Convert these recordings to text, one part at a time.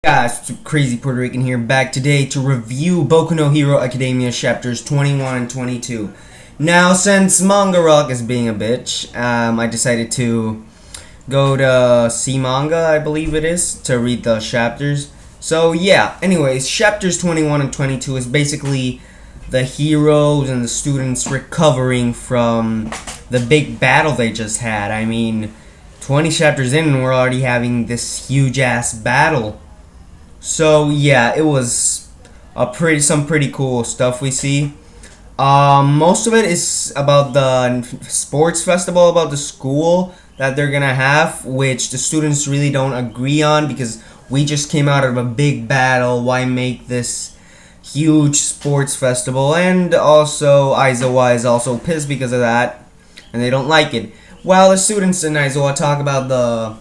Guys, it's Crazy Puerto Rican here, back today to review Boku no Hero Academia chapters 21 and 22. Now, since Manga Rock is being a bitch, I decided to go to C Manga, I believe it is, to read the chapters. So yeah, anyways, chapters 21 and 22 is basically the heroes and the students recovering from the big battle they just had. I mean, 20 chapters in and we're already having this huge ass battle. So yeah, it was some pretty cool stuff we see. Most of it is about the sports festival, about the school that they're gonna have, which the students really don't agree on because we just came out of a big battle. Why make this huge sports festival? And also Izuku is also pissed because of that, and they don't like it. While the students in Izuku talk about the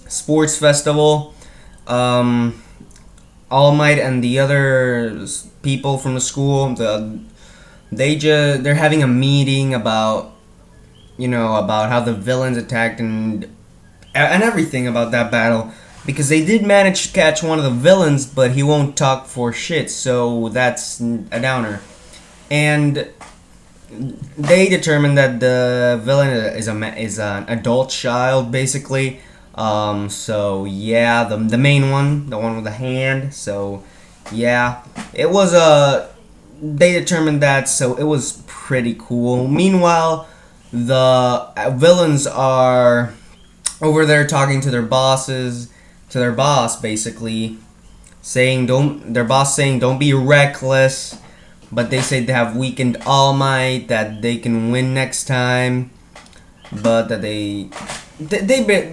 sports festival, All Might and the other people from the school, they're having a meeting about, about how the villains attacked and everything about that battle, because they did manage to catch one of the villains, but he won't talk for shit, so that's a downer. And they determined that the villain is an adult child, basically. So yeah, the main one, the one with the hand. So yeah, it was they determined that, so it was pretty cool. Meanwhile, the villains are over there talking to their boss basically, saying don't be reckless, but they say they have weakened All Might, that they can win next time, but that they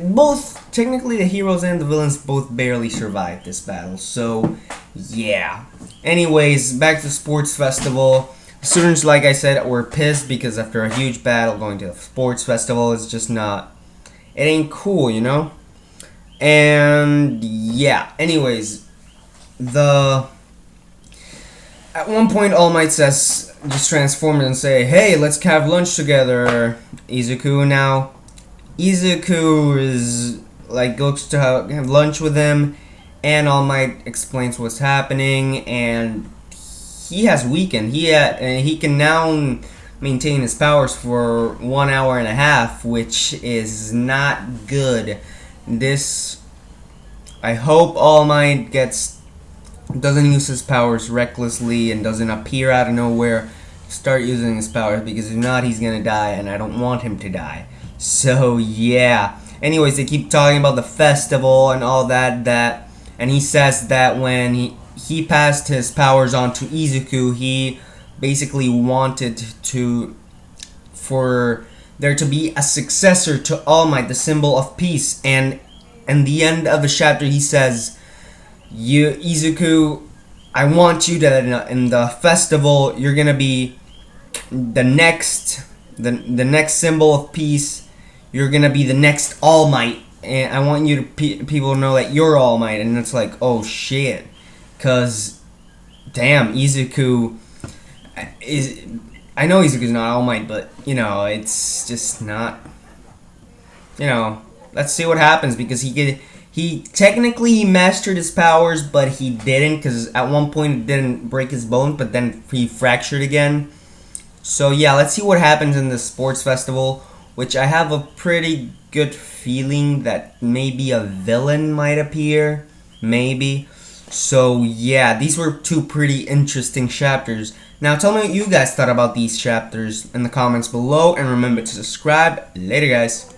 both, technically the heroes and the villains both barely survived this battle. So yeah, anyways, back to the sports festival. Students, like I said, were pissed because after a huge battle, going to a sports festival is just not, it ain't cool, And yeah, anyways, at one point All Might says, just transforms and say, hey, let's have lunch together, Izuku. Now Izuku is goes to have lunch with him, and All Might explains what's happening, and he has weakened. He can now maintain his powers for 1 hour and a half, which is not good. I hope All Might doesn't use his powers recklessly and doesn't appear out of nowhere, start using his powers, because if not, he's gonna die, and I don't want him to die. So yeah. Anyways, they keep talking about the festival and all that, and he says that when he passed his powers on to Izuku, he basically wanted for there to be a successor to All Might, the symbol of peace. And in the end of the chapter, he says, Izuku, I want you to, in the festival, you're gonna be the next symbol of peace. You're gonna be the next All Might, and I want you to people to know that you're All Might. And it's like, oh shit, cause damn, Izuku is. I know Izuku's not All Might, but it's just not. Let's see what happens, because he technically mastered his powers, but he didn't, because at one point it didn't break his bones, but then he fractured again. So yeah, let's see what happens in the sports festival, which I have a pretty good feeling that maybe a villain might appear, maybe. So yeah, these were two pretty interesting chapters. Now tell me what you guys thought about these chapters in the comments below, and remember to subscribe. Later, guys.